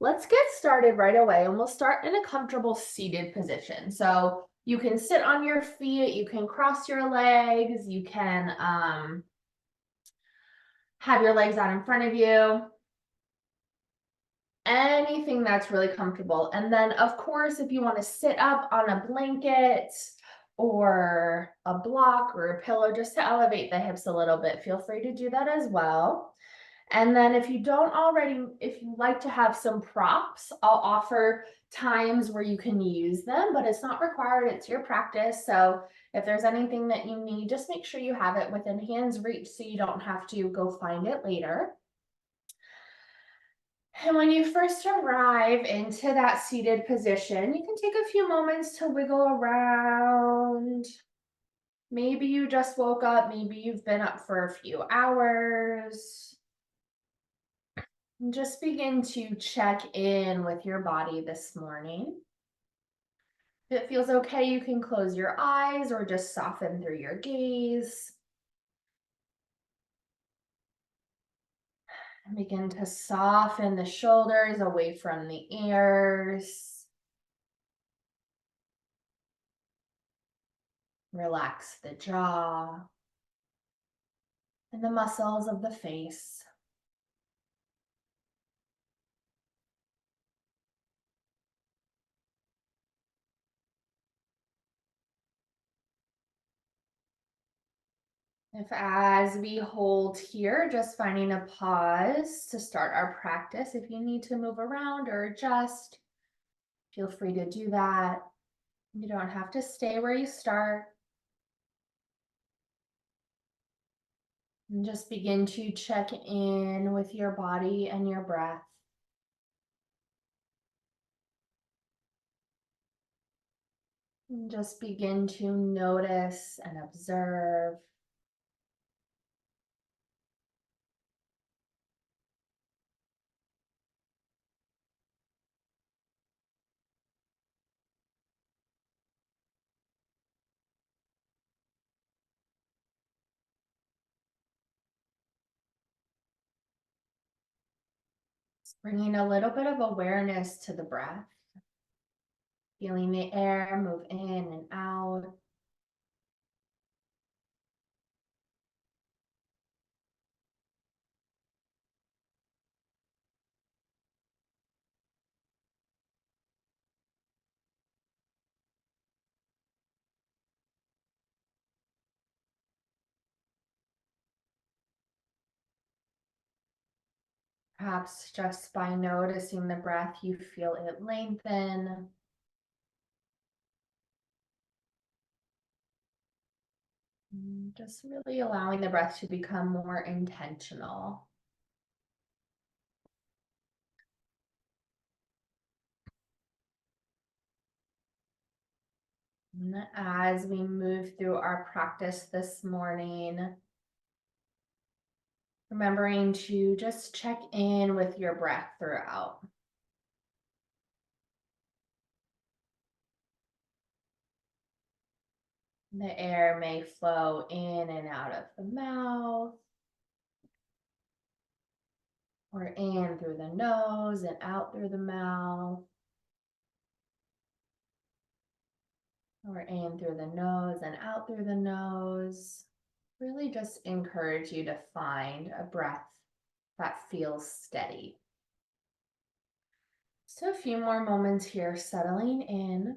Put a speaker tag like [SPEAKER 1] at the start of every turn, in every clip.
[SPEAKER 1] Let's get started right away, and we'll start in a comfortable seated position. So you can sit on your feet, you can cross your legs, you can have your legs out in front of you, anything that's really comfortable. And then, of course, if you want to sit up on a blanket or a block or a pillow just to elevate the hips a little bit, feel free to do that as well. And then if you don't already, if you like to have some props, I'll offer times where you can use them, but it's not required, it's your practice. So if there's anything that you need, just make sure you have it within hand's reach so you don't have to go find it later. And when you first arrive into that seated position, you can take a few moments to wiggle around. Maybe you just woke up, maybe you've been up for a few hours. And just begin to check in with your body this morning. If it feels okay, you can close your eyes or just soften through your gaze. And begin to soften the shoulders away from the ears. Relax the jaw and the muscles of the face. If as we hold here, just finding a pause to start our practice. If you need to move around or adjust, feel free to do that. You don't have to stay where you start. And just begin to check in with your body and your breath. And just begin to notice and observe. Bringing a little bit of awareness to the breath. Feeling the air move in and out. Perhaps just by noticing the breath, you feel it lengthen. Just really allowing the breath to become more intentional. And as we move through our practice this morning, remembering to just check in with your breath throughout. The air may flow in and out of the mouth, or in through the nose and out through the mouth, or in through the nose and out through the nose. Really just encourage you to find a breath that feels steady. So a few more moments here, settling in.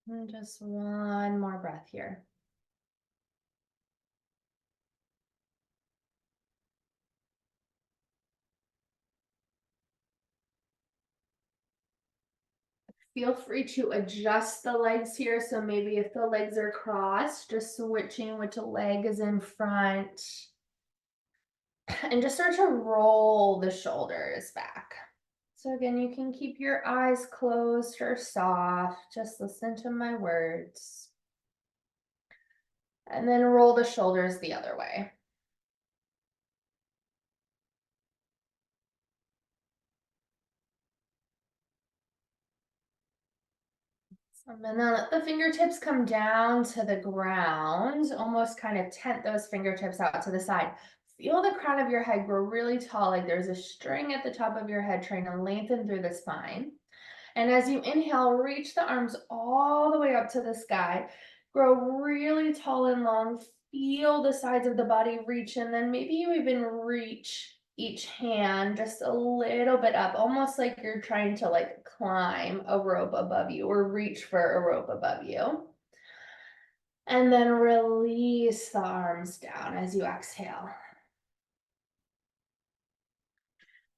[SPEAKER 1] And just one more breath here. Feel free to adjust the legs here. So maybe if the legs are crossed, just switching which leg is in front. And just start to roll the shoulders back. So again, you can keep your eyes closed or soft, just listen to my words. And then roll the shoulders the other way. And then let the fingertips come down to the ground, almost kind of tent those fingertips out to the side. Feel the crown of your head grow really tall, like there's a string at the top of your head trying to lengthen through the spine. And as you inhale, reach the arms all the way up to the sky. Grow really tall and long. Feel the sides of the body reach, and then maybe you even reach each hand just a little bit up, almost like you're trying to like climb a rope above you or reach for a rope above you. And then release the arms down as you exhale.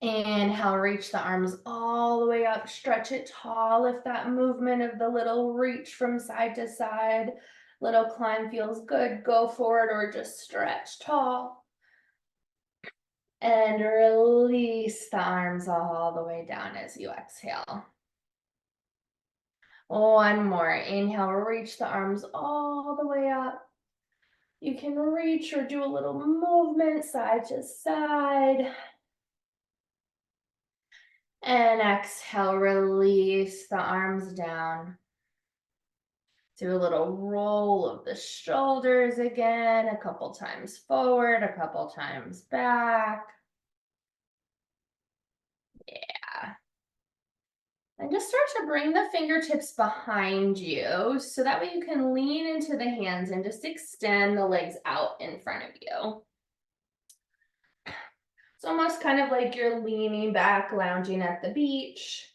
[SPEAKER 1] Inhale, reach the arms all the way up, stretch it tall. If that movement of the little reach from side to side, little climb feels good, go for it or just stretch tall. And release the arms all the way down as you exhale. One more. Inhale, reach the arms all the way up. You can reach or do a little movement side to side. And exhale, release the arms down. Do a little roll of the shoulders again, a couple times forward, a couple times back. Yeah. And just start to bring the fingertips behind you so that way you can lean into the hands and just extend the legs out in front of you. It's almost kind of like you're leaning back, lounging at the beach.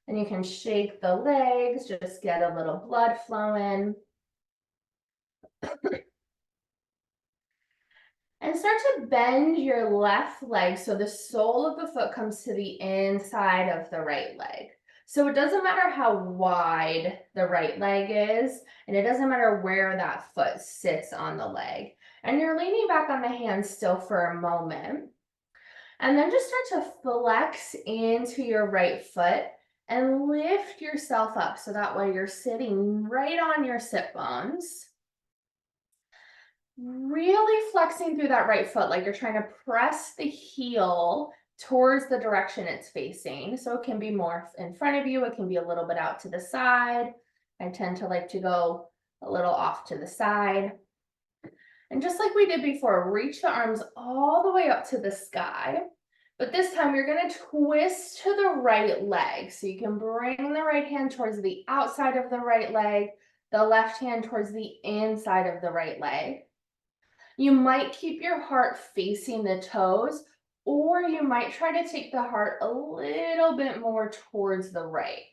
[SPEAKER 1] And you can shake the legs, just get a little blood flowing. And start to bend your left leg so the sole of the foot comes to the inside of the right leg. So it doesn't matter how wide the right leg is, and it doesn't matter where that foot sits on the leg. And you're leaning back on the hands still for a moment. And then just start to flex into your right foot and lift yourself up so that way you're sitting right on your sit bones. Really flexing through that right foot, like you're trying to press the heel towards the direction it's facing. So it can be more in front of you, it can be a little bit out to the side. I tend to like to go a little off to the side. And just like we did before, reach the arms all the way up to the sky. But this time you're going to twist to the right leg. So you can bring the right hand towards the outside of the right leg, the left hand towards the inside of the right leg. You might keep your heart facing the toes, or you might try to take the heart a little bit more towards the right.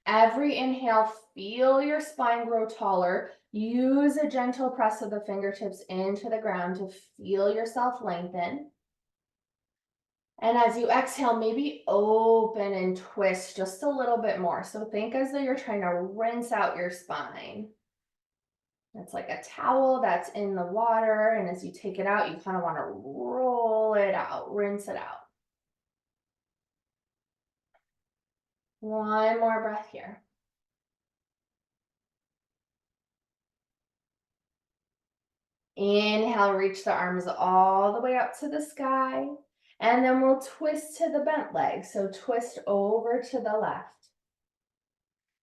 [SPEAKER 1] Every inhale, feel your spine grow taller. Use a gentle press of the fingertips into the ground to feel yourself lengthen. And as you exhale, maybe open and twist just a little bit more. So think as though you're trying to rinse out your spine. It's like a towel that's in the water, and as you take it out, you kind of want to roll it out, rinse it out. One more breath here. Inhale, reach the arms all the way up to the sky, and then we'll twist to the bent leg. So twist over to the left.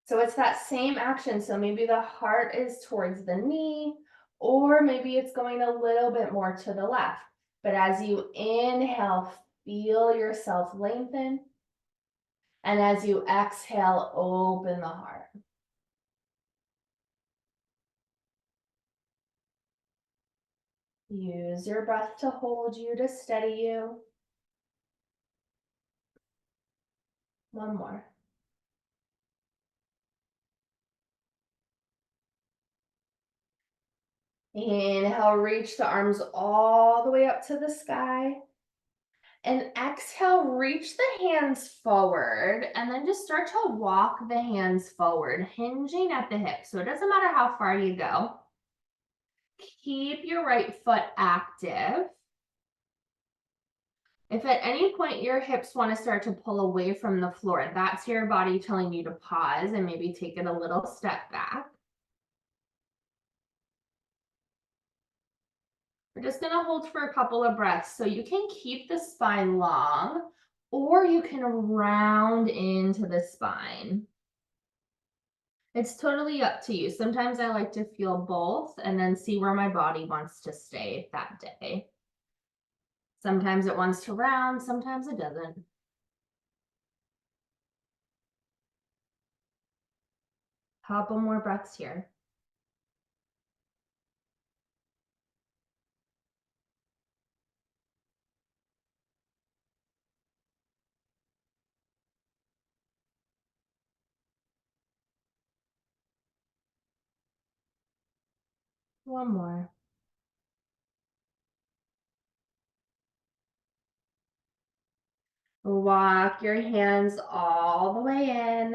[SPEAKER 1] So it's that same action. So maybe the heart is towards the knee, or maybe it's going a little bit more to the left. But as you inhale, feel yourself lengthen. And as you exhale, open the heart. Use your breath to hold you, to steady you. One more. Inhale, reach the arms all the way up to the sky. And exhale, reach the hands forward, and then just start to walk the hands forward, hinging at the hips. So it doesn't matter how far you go. Keep your right foot active. If at any point your hips want to start to pull away from the floor, that's your body telling you to pause and maybe take it a little step back. We're just going to hold for a couple of breaths. So you can keep the spine long, or you can round into the spine. It's totally up to you. Sometimes I like to feel both and then see where my body wants to stay that day. Sometimes it wants to round, sometimes it doesn't. Couple more breaths here. One more. Walk your hands all the way in.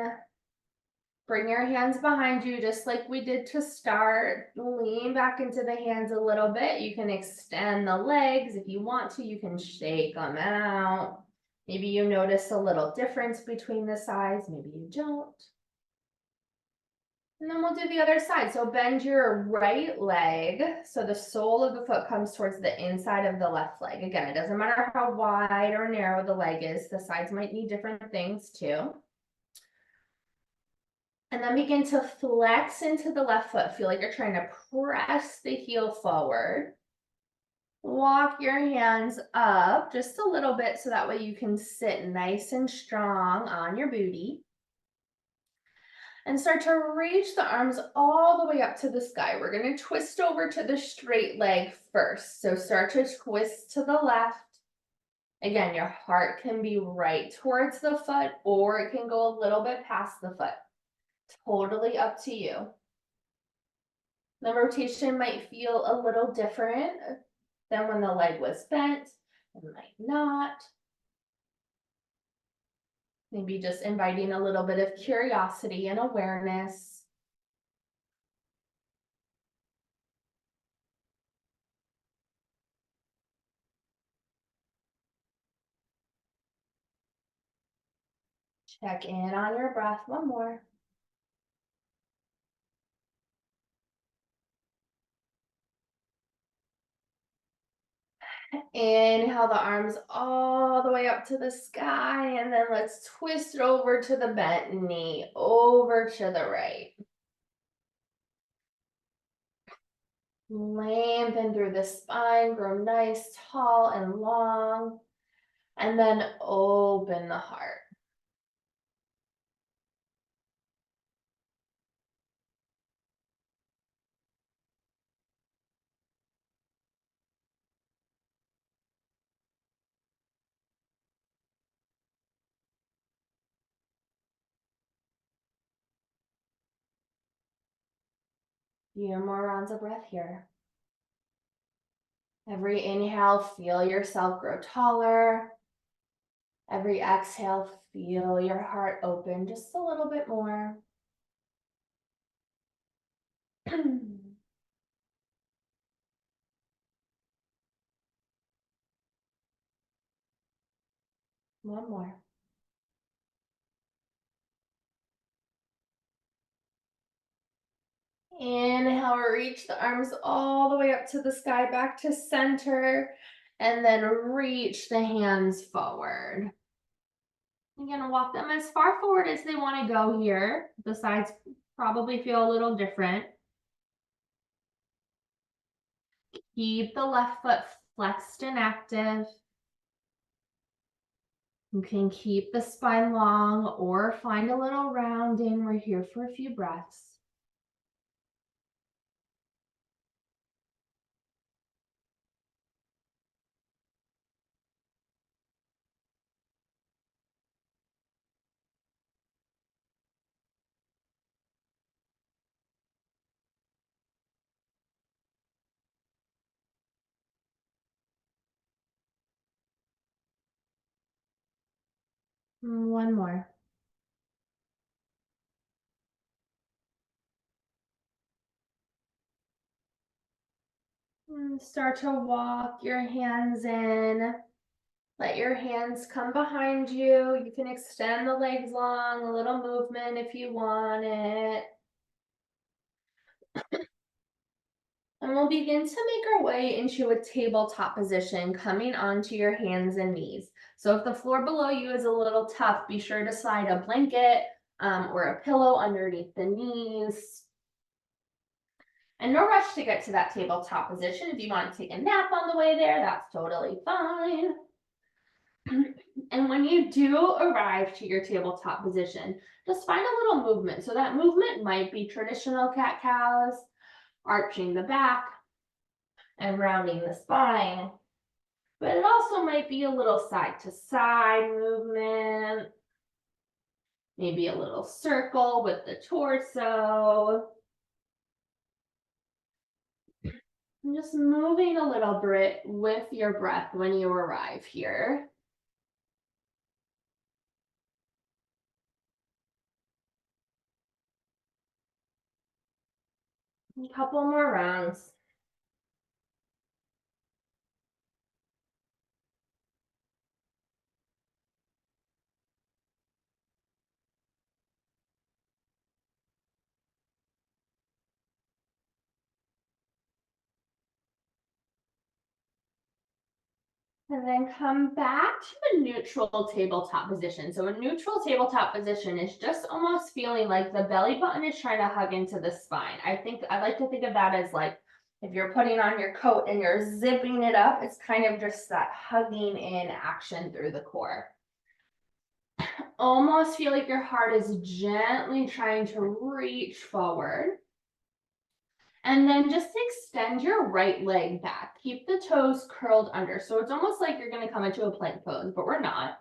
[SPEAKER 1] Bring your hands behind you just like we did to start. Lean back into the hands a little bit. You can extend the legs if you want to. You can shake them out. Maybe you notice a little difference between the sides. Maybe you don't. And then we'll do the other side. So bend your right leg so the sole of the foot comes towards the inside of the left leg. Again, it doesn't matter how wide or narrow the leg is. The sides might need different things too. And then begin to flex into the left foot. Feel like you're trying to press the heel forward. Walk your hands up just a little bit so that way you can sit nice and strong on your booty. And start to reach the arms all the way up to the sky. We're going to twist over to the straight leg first. So start to twist to the left. Again, your heart can be right towards the foot, or it can go a little bit past the foot. Totally up to you. The rotation might feel a little different than when the leg was bent. It might not. Maybe just inviting a little bit of curiosity and awareness. Check in on your breath. One more. Inhale the arms all the way up to the sky, and then let's twist it over to the bent knee, over to the right. Lengthen through the spine, grow nice, tall, and long, and then open the heart. Few more rounds of breath here. Every inhale, feel yourself grow taller. Every exhale, feel your heart open just a little bit more. One more. Inhale, reach the arms all the way up to the sky, back to center, and then reach the hands forward. You're gonna walk them as far forward as they want to go here. The sides probably feel a little different. Keep the left foot flexed and active. You can keep the spine long or find a little rounding. We're here for a few breaths. One more. Start to walk your hands in. Let your hands come behind you. You can extend the legs long, a little movement if you want it. And we'll begin to make our way into a tabletop position, coming onto your hands and knees. So if the floor below you is a little tough, be sure to slide a blanket or a pillow underneath the knees. And no rush to get to that tabletop position. If you want to take a nap on the way there, that's totally fine. And when you do arrive to your tabletop position, just find a little movement. So that movement might be traditional cat-cows, arching the back and rounding the spine. But it also might be a little side to side movement, maybe a little circle with the torso. And just moving a little bit with your breath when you arrive here. A couple more rounds. And then come back to a neutral tabletop position. So a neutral tabletop position is just almost feeling like the belly button is trying to hug into the spine. I like to think of that as like if you're putting on your coat and you're zipping it up, it's kind of just that hugging in action through the core. Almost feel like your heart is gently trying to reach forward. And then just extend your right leg back. Keep the toes curled under. So it's almost like you're going to come into a plank pose, but we're not.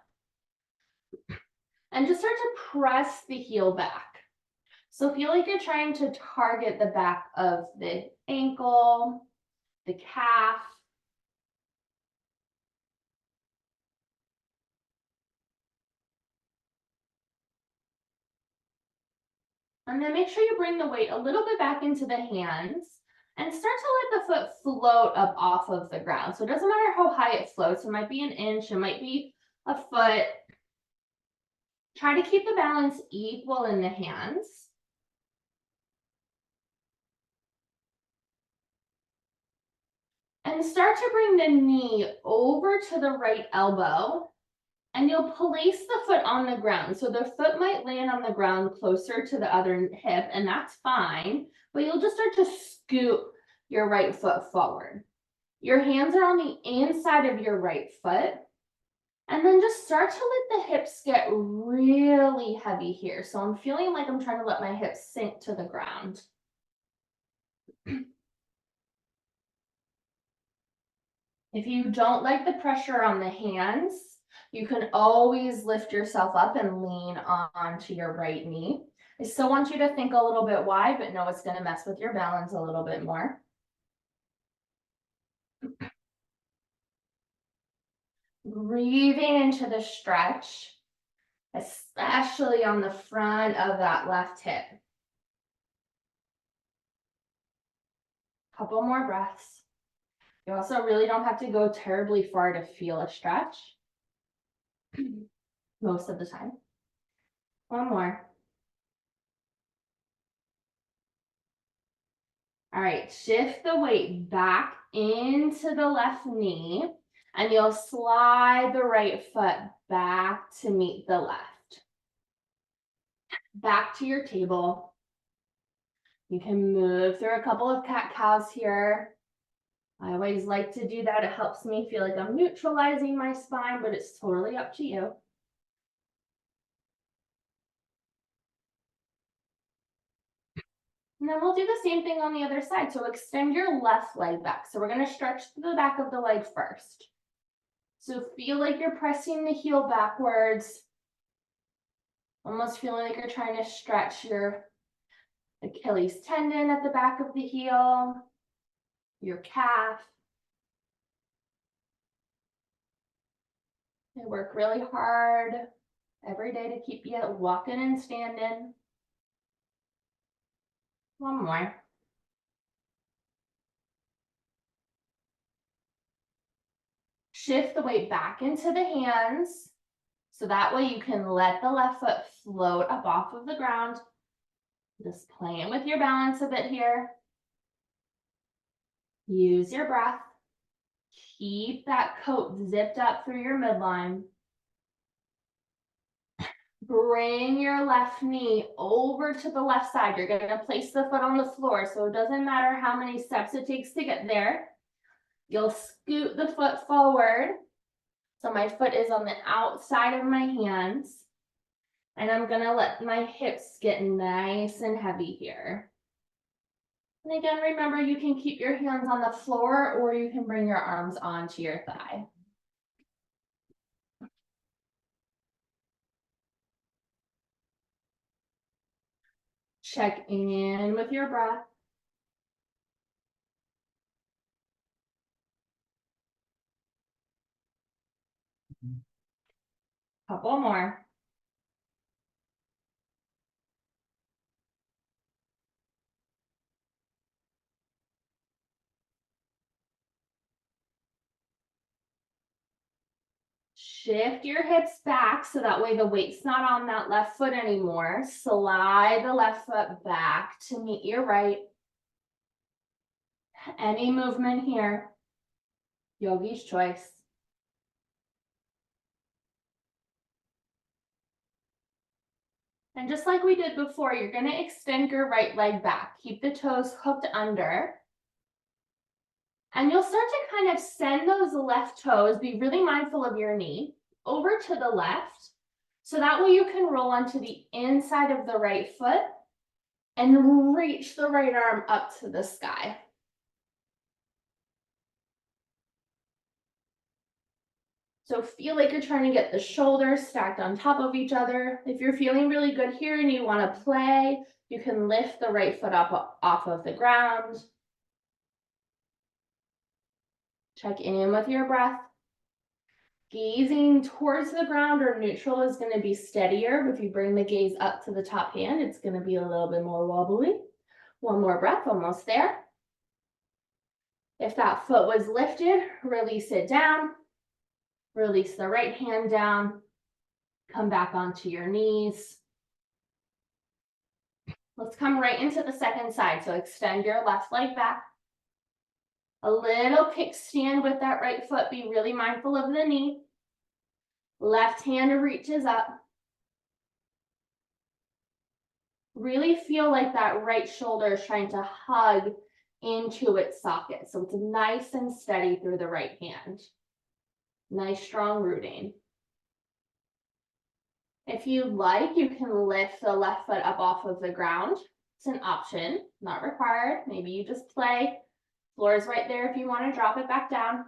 [SPEAKER 1] And just start to press the heel back. So feel like you're trying to target the back of the ankle, the calf. And then make sure you bring the weight a little bit back into the hands and start to let the foot float up off of the ground. So it doesn't matter how high it floats. It might be an inch, it might be a foot. Try to keep the balance equal in the hands. And start to bring the knee over to the right elbow. And you'll place the foot on the ground. So the foot might land on the ground closer to the other hip, and that's fine. But you'll just start to scoot your right foot forward. Your hands are on the inside of your right foot. And then just start to let the hips get really heavy here. So I'm feeling like I'm trying to let my hips sink to the ground. If you don't like the pressure on the hands, you can always lift yourself up and lean onto your right knee. I still want you to think a little bit wide, but know it's going to mess with your balance a little bit more. Breathing into the stretch, especially on the front of that left hip. Couple more breaths. You also really don't have to go terribly far to feel a stretch most of the time. One more. All right, shift the weight back into the left knee, and you'll slide the right foot back to meet the left. Back to your table. You can move through a couple of cat-cows here. I always like to do that. It helps me feel like I'm neutralizing my spine, but it's totally up to you. And then we'll do the same thing on the other side. So extend your left leg back. So we're going to stretch the back of the leg first. So feel like you're pressing the heel backwards, almost feeling like you're trying to stretch your Achilles tendon at the back of the heel, your calf. I work really hard every day to keep you walking and standing. One more. Shift the weight back into the hands. So that way you can let the left foot float up off of the ground. Just playing with your balance a bit here. Use your breath. Keep that coat zipped up through your midline. Bring your left knee over to the left side. You're going to place the foot on the floor, so it doesn't matter how many steps it takes to get there. You'll scoot the foot forward. So my foot is on the outside of my hands. And I'm going to let my hips get nice and heavy here. And again, remember, you can keep your hands on the floor or you can bring your arms onto your thigh. Check in with your breath. Couple more. Shift your hips back so that way the weight's not on that left foot anymore. Slide the left foot back to meet your right. Any movement here, yogi's choice. And just like we did before, you're going to extend your right leg back. Keep the toes hooked under. And you'll start to kind of send those left toes, be really mindful of your knee, over to the left. So that way you can roll onto the inside of the right foot and reach the right arm up to the sky. So feel like you're trying to get the shoulders stacked on top of each other. If you're feeling really good here and you want to play, you can lift the right foot up off of the ground. Check in with your breath. Gazing towards the ground or neutral is going to be steadier. If you bring the gaze up to the top hand, it's going to be a little bit more wobbly. One more breath, almost there. If that foot was lifted, release it down. Release the right hand down. Come back onto your knees. Let's come right into the second side. So extend your left leg back. A little kickstand with that right foot. Be really mindful of the knee. Left hand reaches up. Really feel like that right shoulder is trying to hug into its socket. So it's nice and steady through the right hand. Nice strong rooting. If you like, you can lift the left foot up off of the ground. It's an option, not required. Maybe you just play. Floor is right there if you want to drop it back down.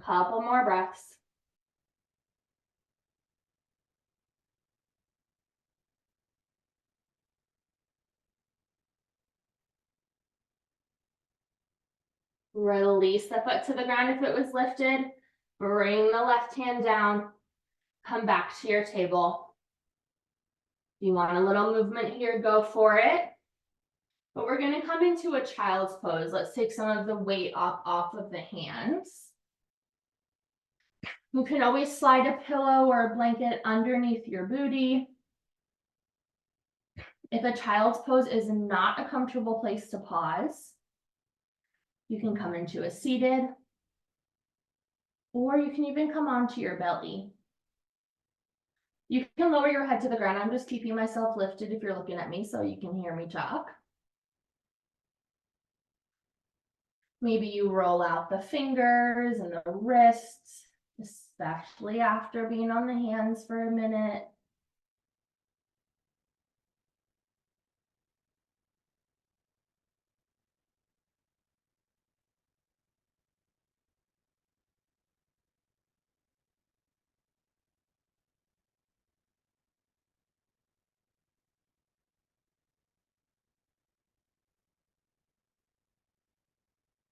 [SPEAKER 1] Couple more breaths. Release the foot to the ground if it was lifted. Bring the left hand down. Come back to your table. If you want a little movement here, go for it. But we're going to come into a child's pose. Let's take some of the weight off of the hands. You can always slide a pillow or a blanket underneath your booty. If a child's pose is not a comfortable place to pause, you can come into a seated, or you can even come onto your belly. You can lower your head to the ground. I'm just keeping myself lifted if you're looking at me so you can hear me talk. Maybe you roll out the fingers and the wrists, especially after being on the hands for a minute.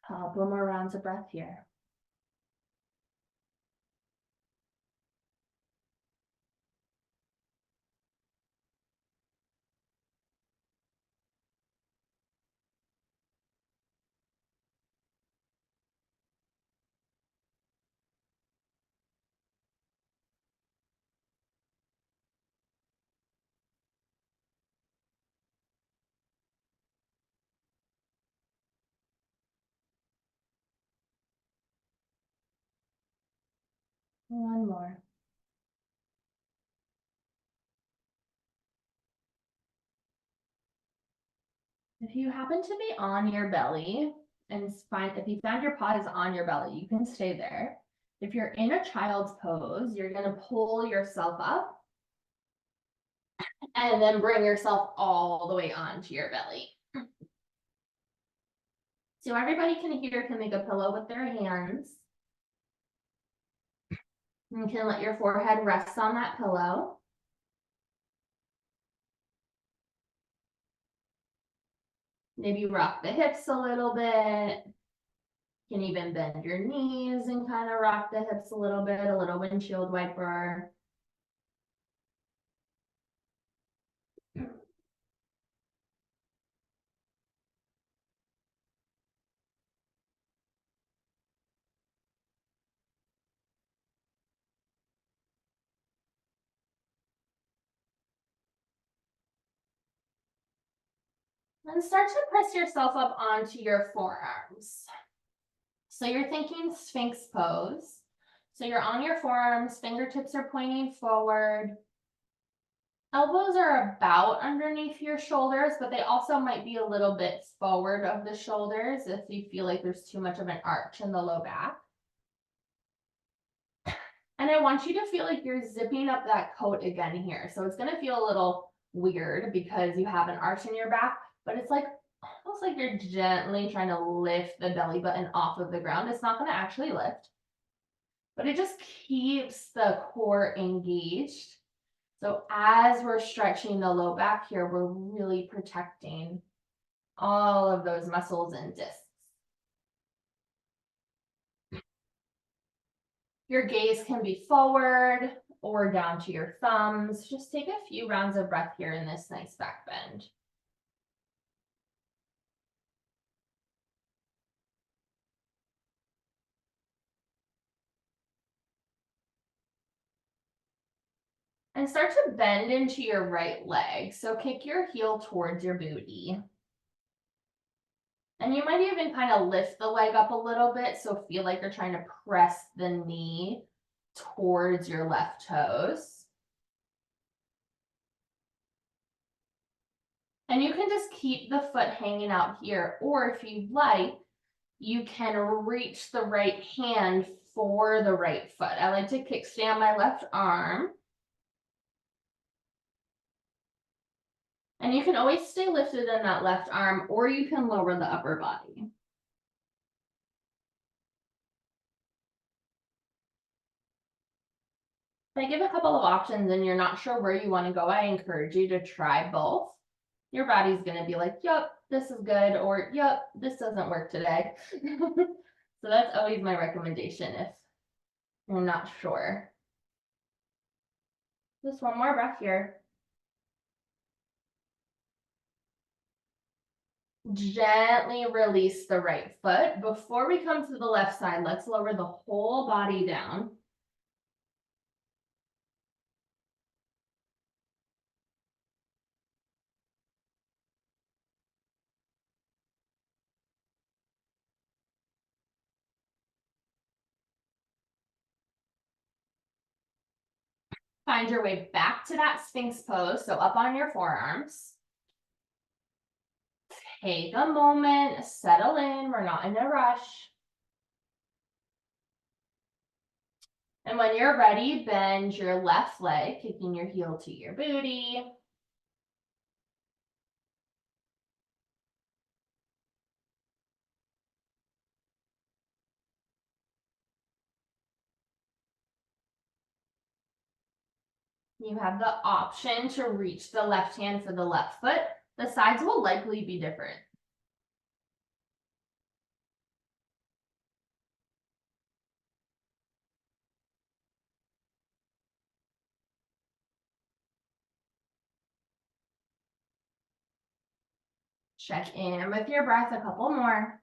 [SPEAKER 1] Couple more rounds of breath here. One more. If you happen to be on your belly and if you found your paws on your belly, you can stay there. If you're in a child's pose, you're going to pull yourself up and then bring yourself all the way onto your belly. So everybody can make a pillow with their hands. You can let your forehead rest on that pillow. Maybe rock the hips a little bit. You can even bend your knees and kind of rock the hips a little bit, a little windshield wiper. And start to press yourself up onto your forearms. So you're thinking Sphinx pose. So you're on your forearms, fingertips are pointing forward. Elbows are about underneath your shoulders, but they also might be a little bit forward of the shoulders if you feel like there's too much of an arch in the low back. And I want you to feel like you're zipping up that coat again here. So it's going to feel a little weird because you have an arch in your back, but it's like almost like you're gently trying to lift the belly button off of the ground. It's not going to actually lift, but it just keeps the core engaged. So as we're stretching the low back here, we're really protecting all of those muscles and discs. Your gaze can be forward or down to your thumbs. Just take a few rounds of breath here in this nice back bend. And start to bend into your right leg. So kick your heel towards your booty. And you might even kind of lift the leg up a little bit. So feel like you're trying to press the knee towards your left toes. And you can just keep the foot hanging out here. Or if you'd like, you can reach the right hand for the right foot. I like to kickstand my left arm. And you can always stay lifted in that left arm, or you can lower the upper body. If I give a couple of options and you're not sure where you want to go, I encourage you to try both. Your body's going to be like, yep, this is good, or yep, this doesn't work today. So that's always my recommendation if you're not sure. Just one more breath here. Gently release the right foot. Before we come to the left side, let's lower the whole body down. Find your way back to that Sphinx pose, so up on your forearms. Take a moment, settle in, we're not in a rush. And when you're ready, bend your left leg, kicking your heel to your booty. You have the option to reach the left hand for the left foot. The sides will likely be different. Check in with your breath a couple more.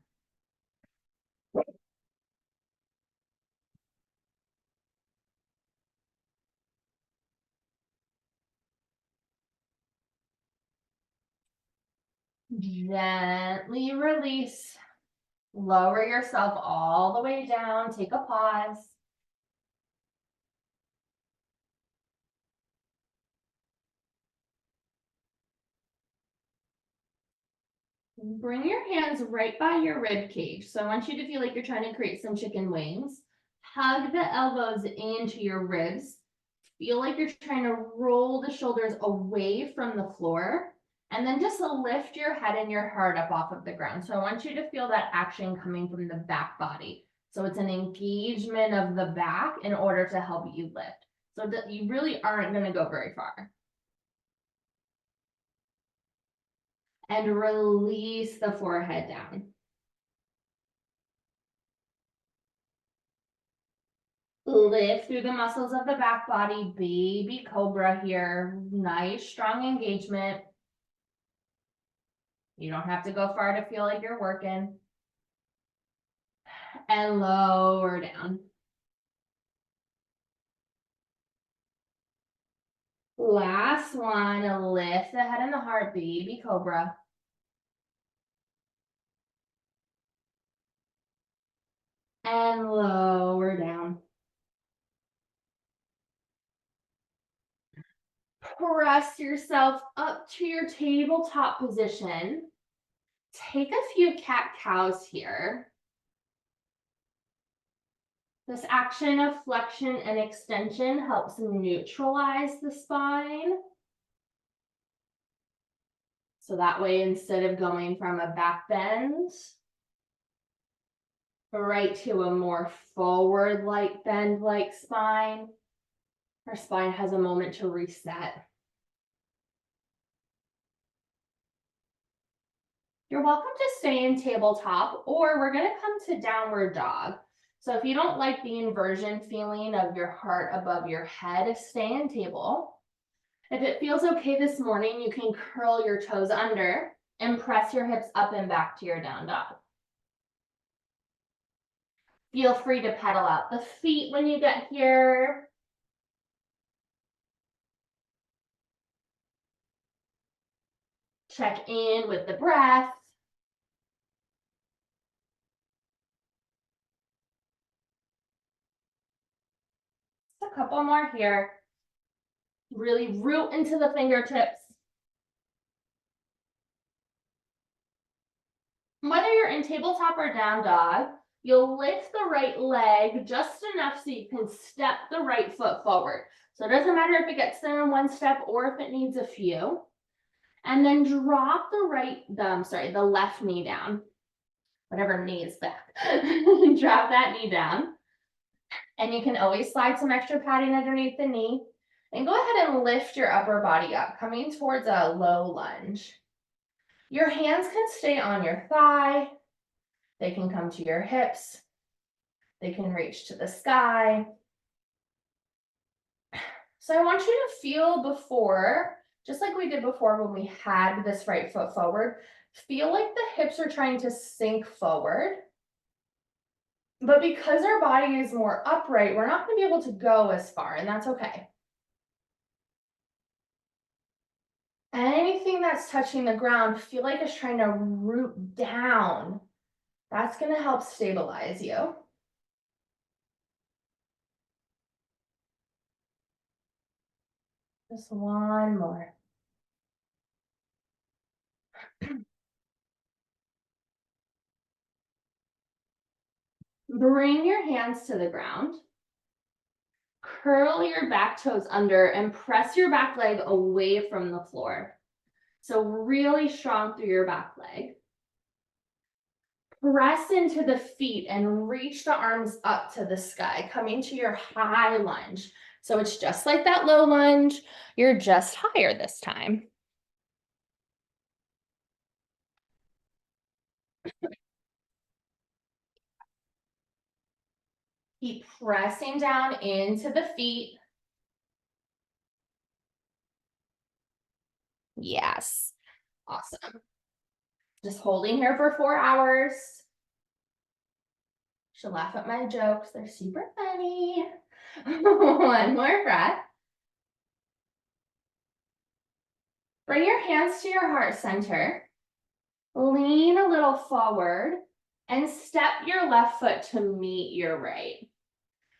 [SPEAKER 1] Gently release. Lower yourself all the way down. Take a pause. Bring your hands right by your rib cage. So I want you to feel like you're trying to create some chicken wings. Hug the elbows into your ribs. Feel like you're trying to roll the shoulders away from the floor. And then just lift your head and your heart up off of the ground. So I want you to feel that action coming from the back body. So it's an engagement of the back in order to help you lift. So that you really aren't going to go very far. And release the forehead down. Lift through the muscles of the back body, baby cobra here. Nice, strong engagement. You don't have to go far to feel like you're working. And lower down. Last one, lift the head and the heart, baby cobra. And lower down. Press yourself up to your tabletop position. Take a few cat-cows here. This action of flexion and extension helps neutralize the spine. So that way, instead of going from a back bend right to a more forward like bend like spine, our spine has a moment to reset. You're welcome to stay in tabletop, or we're going to come to downward dog. So if you don't like the inversion feeling of your heart above your head, stay in table. If it feels okay this morning, you can curl your toes under and press your hips up and back to your down dog. Feel free to pedal out the feet when you get here. Check in with the breath. Just a couple more here. Really root into the fingertips. Whether you're in tabletop or down dog, you'll lift the right leg just enough so you can step the right foot forward. So it doesn't matter if it gets there in one step or if it needs a few. And then drop the left knee down. Whatever knee is back. Drop that knee down. And you can always slide some extra padding underneath the knee. And go ahead and lift your upper body up, coming towards a low lunge. Your hands can stay on your thigh. They can come to your hips. They can reach to the sky. So I want you to feel before, just like we did before when we had this right foot forward, feel like the hips are trying to sink forward. But because our body is more upright, we're not going to be able to go as far, and that's okay. Anything that's touching the ground, feel like it's trying to root down. That's going to help stabilize you. Just one more. Bring your hands to the ground. Curl your back toes under and press your back leg away from the floor. So really strong through your back leg. Press into the feet and reach the arms up to the sky, coming to your high lunge. So it's just like that low lunge, you're just higher this time. Keep pressing down into the feet. Yes, awesome. Just holding here for 4 hours. She'll laugh at my jokes, they're super funny. One more breath. Bring your hands to your heart center. Lean a little forward and step your left foot to meet your right.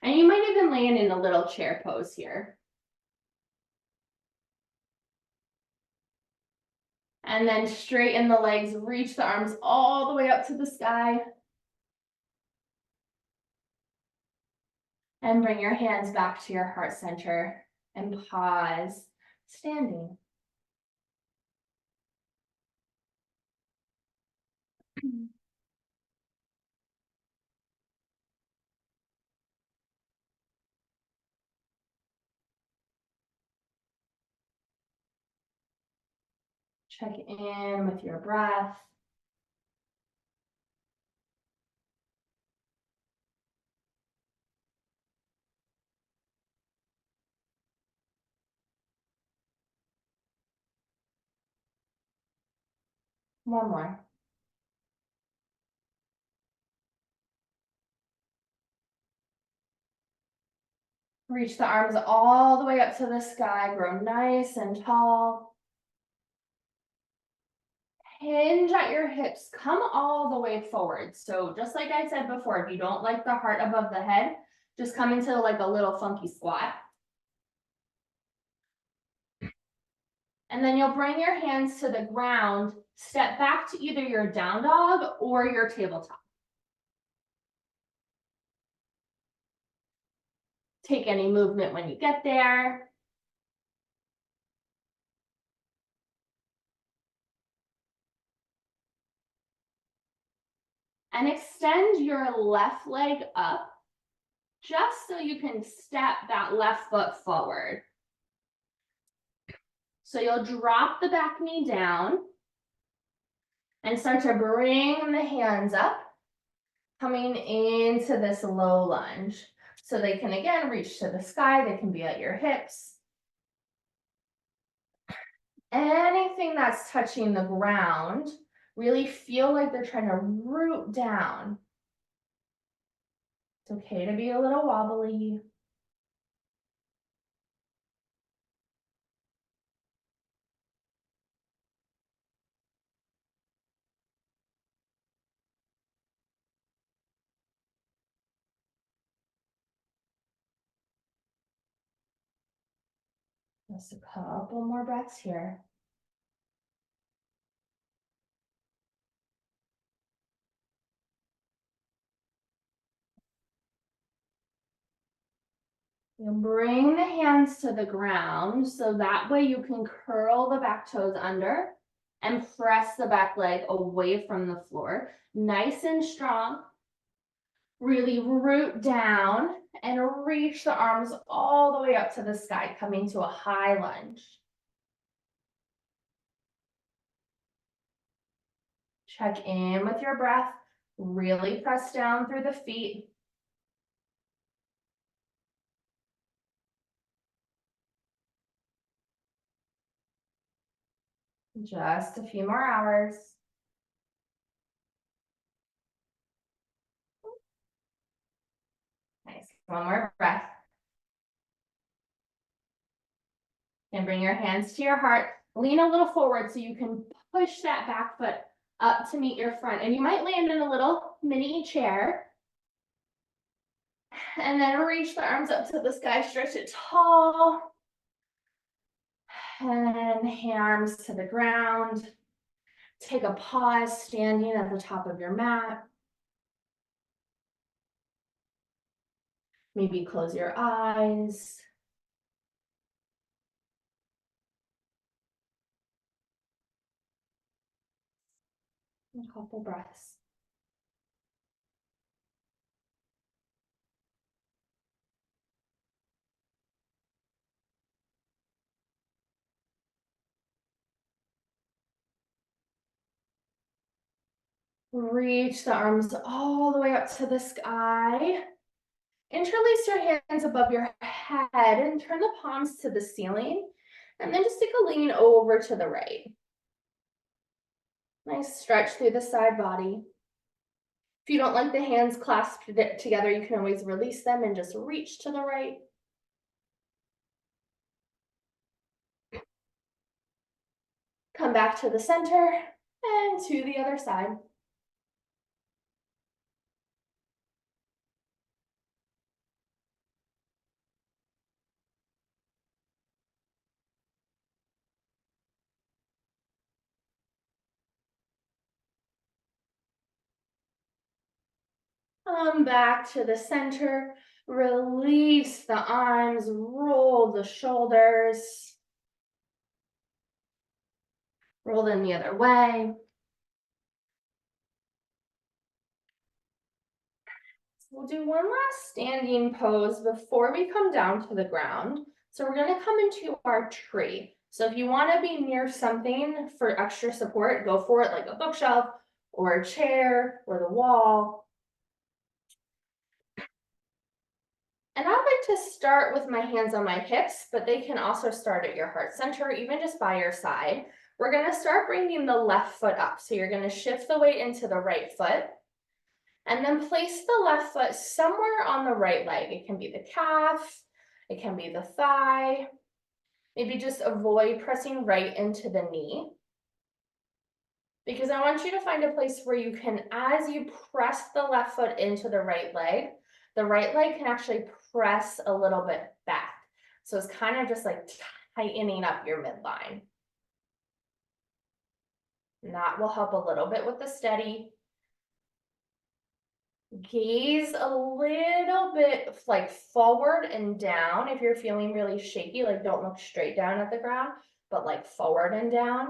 [SPEAKER 1] And you might even land in a little chair pose here. And then straighten the legs, reach the arms all the way up to the sky. And bring your hands back to your heart center and pause, standing. Check in with your breath. One more. Reach the arms all the way up to the sky, grow nice and tall. Hinge at your hips, come all the way forward. So just like I said before, if you don't like the heart above the head, just come into like a little funky squat. And then you'll bring your hands to the ground, step back to either your down dog or your tabletop. Take any movement when you get there. And extend your left leg up just so you can step that left foot forward. So you'll drop the back knee down and start to bring the hands up, coming into this low lunge. So they can again reach to the sky, they can be at your hips. Anything that's touching the ground, really feel like they're trying to root down. It's okay to be a little wobbly. Just a couple more breaths here. You'll bring the hands to the ground so that way you can curl the back toes under and press the back leg away from the floor. Nice and strong. Really root down and reach the arms all the way up to the sky, coming to a high lunge. Check in with your breath. Really press down through the feet. Just a few more hours. Nice. One more breath. And bring your hands to your heart. Lean a little forward so you can push that back foot up to meet your front. And you might land in a little mini chair. And then reach the arms up to the sky, stretch it tall. And arms to the ground. Take a pause, standing at the top of your mat. Maybe close your eyes. A couple breaths. Reach the arms all the way up to the sky. Interlace your hands above your head and turn the palms to the ceiling. And then just take a lean over to the right. Nice stretch through the side body. If you don't like the hands clasped together, you can always release them and just reach to the right. Come back to the center and to the other side. come back to the center, release the arms, roll the shoulders, roll them the other way. We'll do one last standing pose before we come down to the ground. So we're going to come into our tree. So if you want to be near something for extra support, go for it, like a bookshelf or a chair or the wall. And I like to start with my hands on my hips, but they can also start at your heart center, even just by your side. We're going to start bringing the left foot up. So you're going to shift the weight into the right foot. And then place the left foot somewhere on the right leg. It can be the calf, it can be the thigh. Maybe just avoid pressing right into the knee. Because I want you to find a place where you can, as you press the left foot into the right leg can actually press a little bit back. So it's kind of just like tightening up your midline. And that will help a little bit with the steady. Gaze a little bit like forward and down. If you're feeling really shaky, like don't look straight down at the ground, but like forward and down.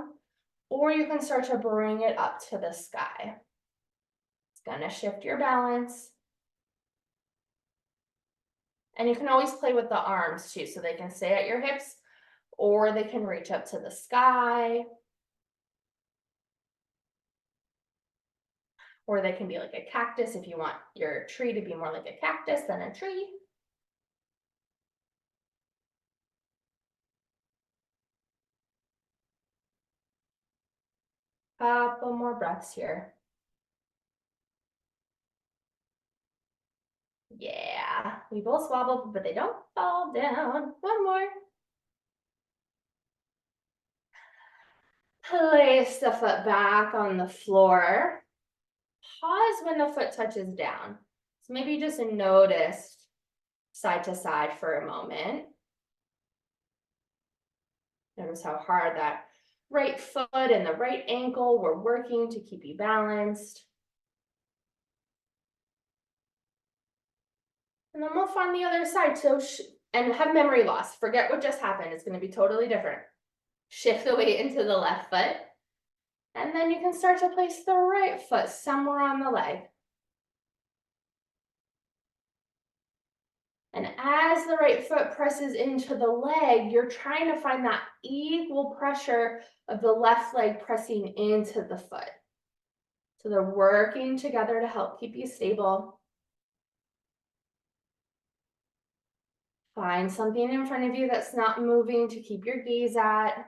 [SPEAKER 1] Or you can start to bring it up to the sky. It's gonna shift your balance. And you can always play with the arms too, so they can stay at your hips or they can reach up to the sky. Or they can be like a cactus if you want your tree to be more like a cactus than a tree. Couple more breaths here. Yeah, we both wobble, but they don't fall down. One more. Place the foot back on the floor. Pause when the foot touches down. So maybe just notice side to side for a moment. Notice how hard that right foot and the right ankle were working to keep you balanced. And then we'll find the other side. So, and have memory loss. Forget what just happened. It's going to be totally different. Shift the weight into the left foot. And then you can start to place the right foot somewhere on the leg. And as the right foot presses into the leg, you're trying to find that equal pressure of the left leg pressing into the foot. So they're working together to help keep you stable. Find something in front of you that's not moving to keep your gaze at.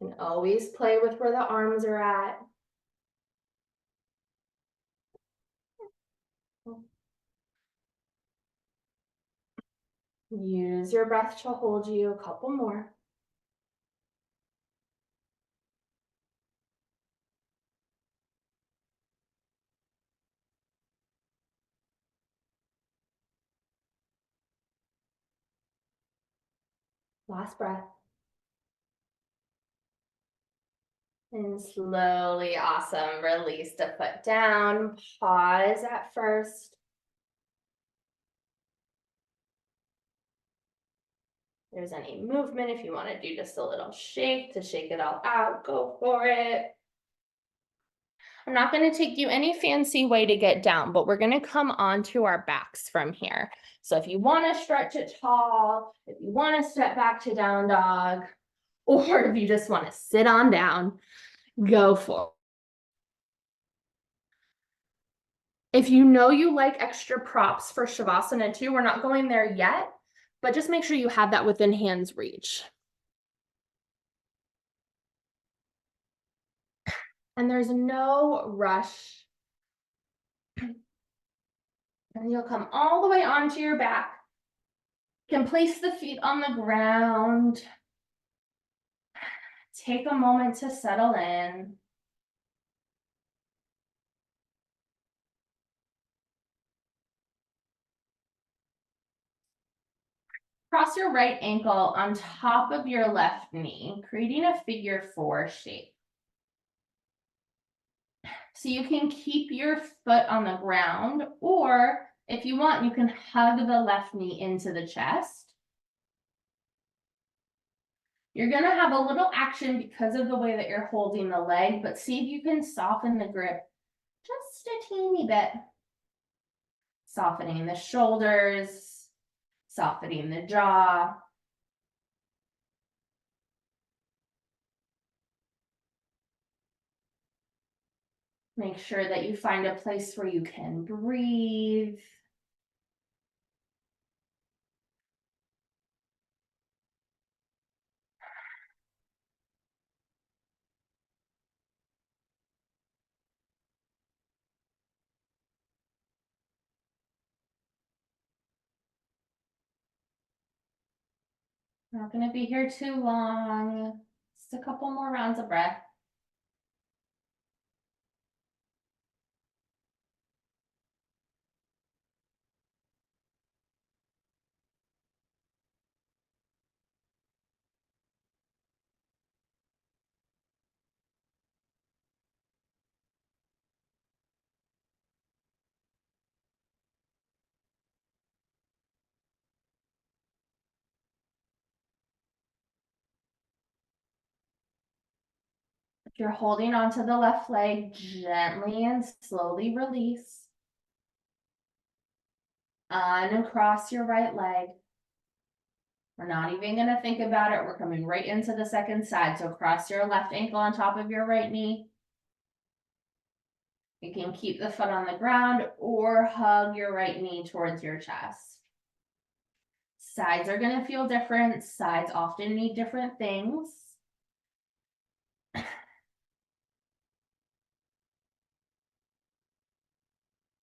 [SPEAKER 1] You can always play with where the arms are at. Use your breath to hold you. A couple more. Last breath. And slowly, awesome, release the foot down. Pause at first. If there's any movement, if you want to do just a little shake to shake it all out, go for it. I'm not going to take you any fancy way to get down, but we're going to come onto our backs from here. So if you want to stretch it tall, if you want to step back to down dog, or if you just want to sit on down, go for it. If you know you like extra props for Shavasana too, we're not going there yet, but just make sure you have that within hand's reach. And there's no rush. And you'll come all the way onto your back. You can place the feet on the ground. Take a moment to settle in. Cross your right ankle on top of your left knee, creating a figure 4 shape. So you can keep your foot on the ground, or if you want, you can hug the left knee into the chest. You're gonna have a little action because of the way that you're holding the leg, but see if you can soften the grip just a teeny bit. Softening the shoulders, softening the jaw. Make sure that you find a place where you can breathe. Not gonna be here too long. Just a couple more rounds of breath. If you're holding onto the left leg, gently and slowly release. Uncross your right leg. We're not even gonna think about it. We're coming right into the second side. So cross your left ankle on top of your right knee. You can keep the foot on the ground or hug your right knee towards your chest. Sides are gonna feel different. Sides often need different things.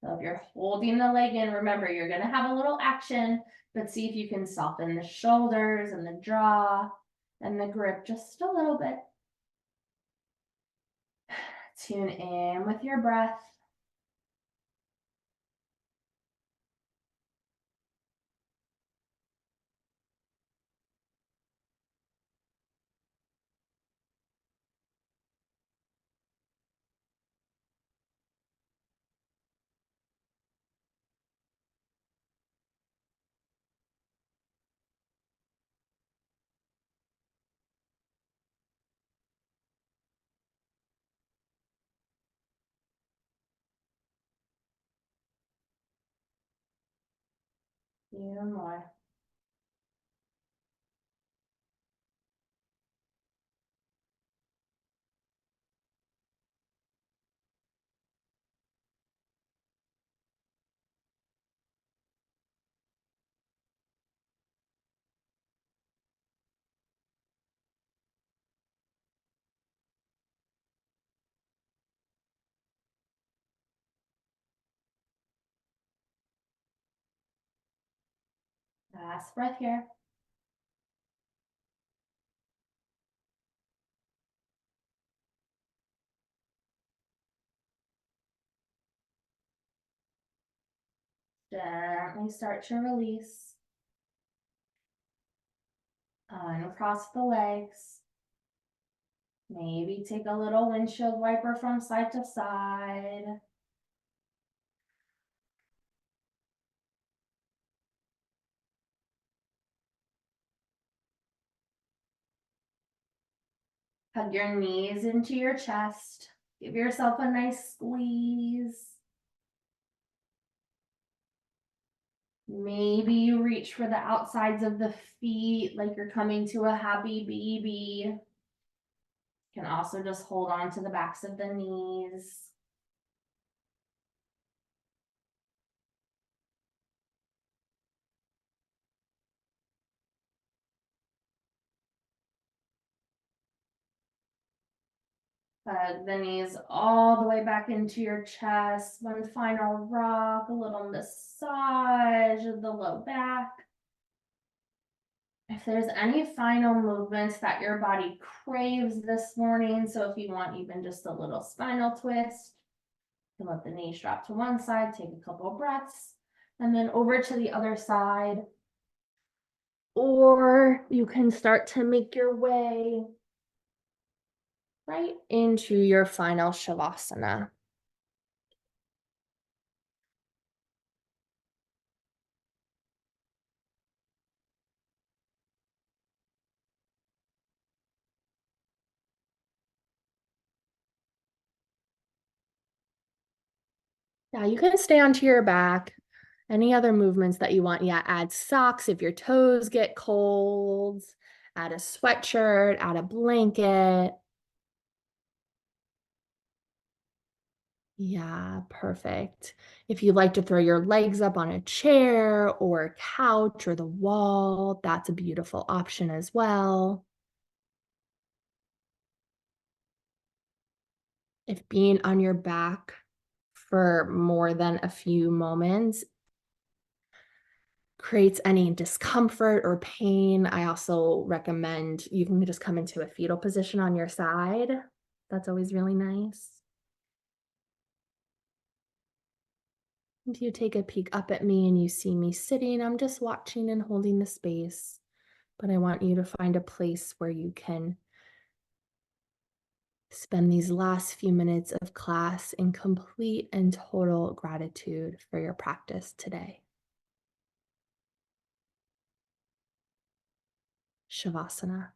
[SPEAKER 1] So if you're holding the leg in, remember you're gonna have a little action, but see if you can soften the shoulders and the jaw and the grip just a little bit. Tune in with your breath. Few more. Last breath here. Gently start to release. Uncross the legs. Maybe take a little windshield wiper from side to side. Hug your knees into your chest. Give yourself a nice squeeze. Maybe you reach for the outsides of the feet like you're coming to a happy baby. You can also just hold on to the backs of the knees. Hug the knees all the way back into your chest. One final rock, a little massage of the low back. If there's any final movements that your body craves this morning, so if you want even just a little spinal twist, you can let the knees drop to one side, take a couple breaths, and then over to the other side. Or you can start to make your way right into your final Shavasana. Yeah, you can stay onto your back. Any other movements that you want? Yeah, add socks if your toes get cold. Add a sweatshirt, add a blanket. Yeah, perfect. If you like to throw your legs up on a chair or a couch or the wall, that's a beautiful option as well. If being on your back for more than a few moments creates any discomfort or pain, I also recommend you can just come into a fetal position on your side. That's always really nice. And you take a peek up at me and you see me sitting. I'm just watching and holding the space, but I want you to find a place where you can spend these last few minutes of class in complete and total gratitude for your practice today. Shavasana.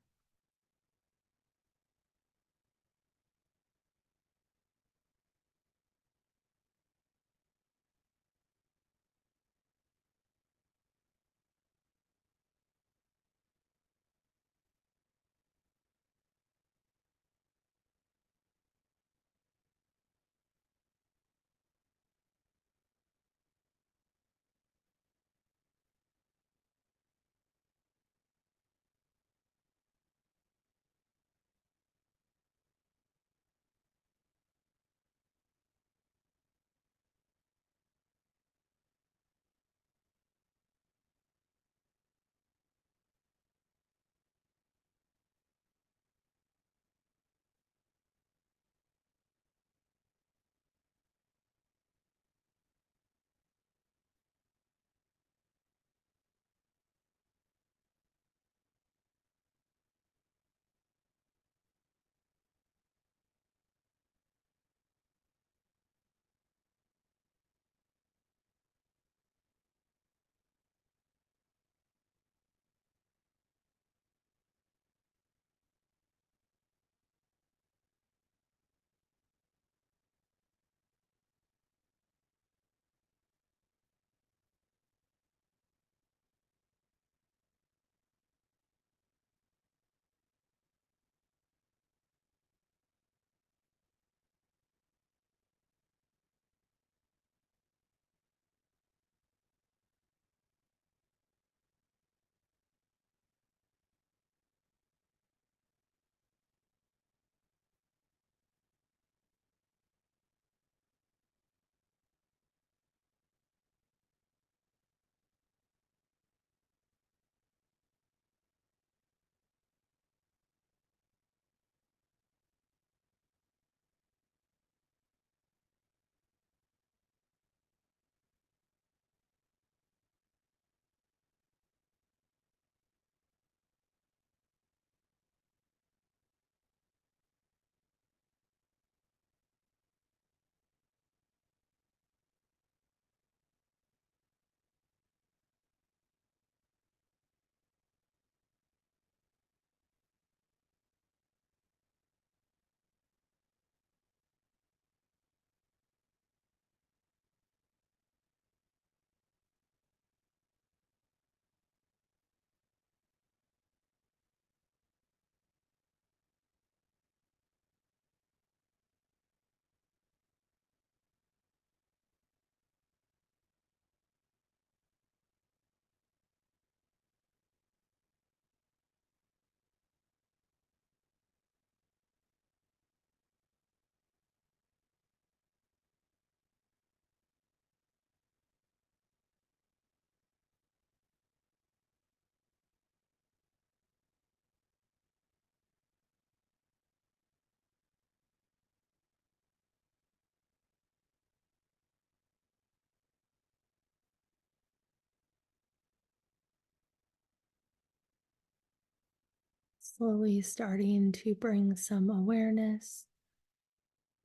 [SPEAKER 1] Slowly starting to bring some awareness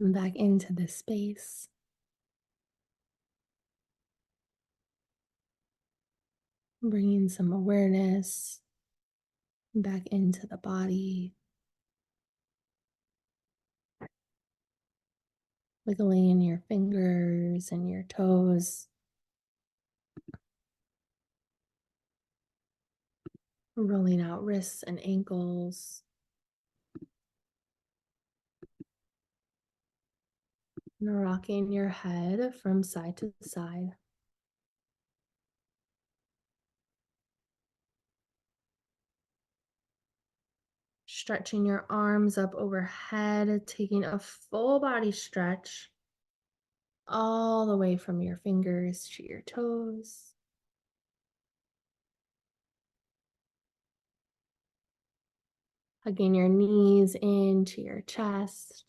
[SPEAKER 1] back into the space, bringing some awareness back into the body, Wiggling your fingers and your toes. Rolling out wrists and ankles. And rocking your head from side to side. Stretching your arms up overhead, taking a full body stretch all the way from your fingers to your toes. Hugging your knees into your chest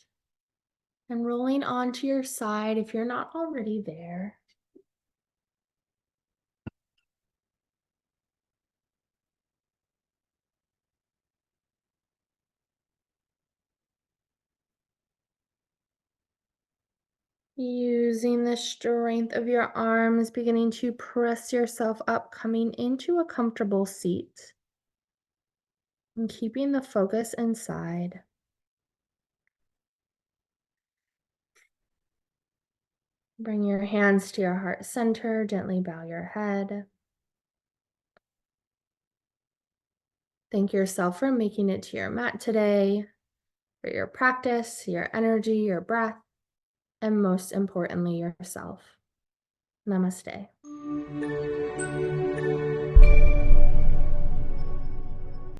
[SPEAKER 1] and rolling onto your side if you're not already there. Using the strength of your arms, beginning to press yourself up, coming into a comfortable seat. And keeping the focus inside. Bring your hands to your heart center, gently bow your head. Thank yourself for making it to your mat today, for your practice, your energy, your breath, and most importantly, yourself. Namaste.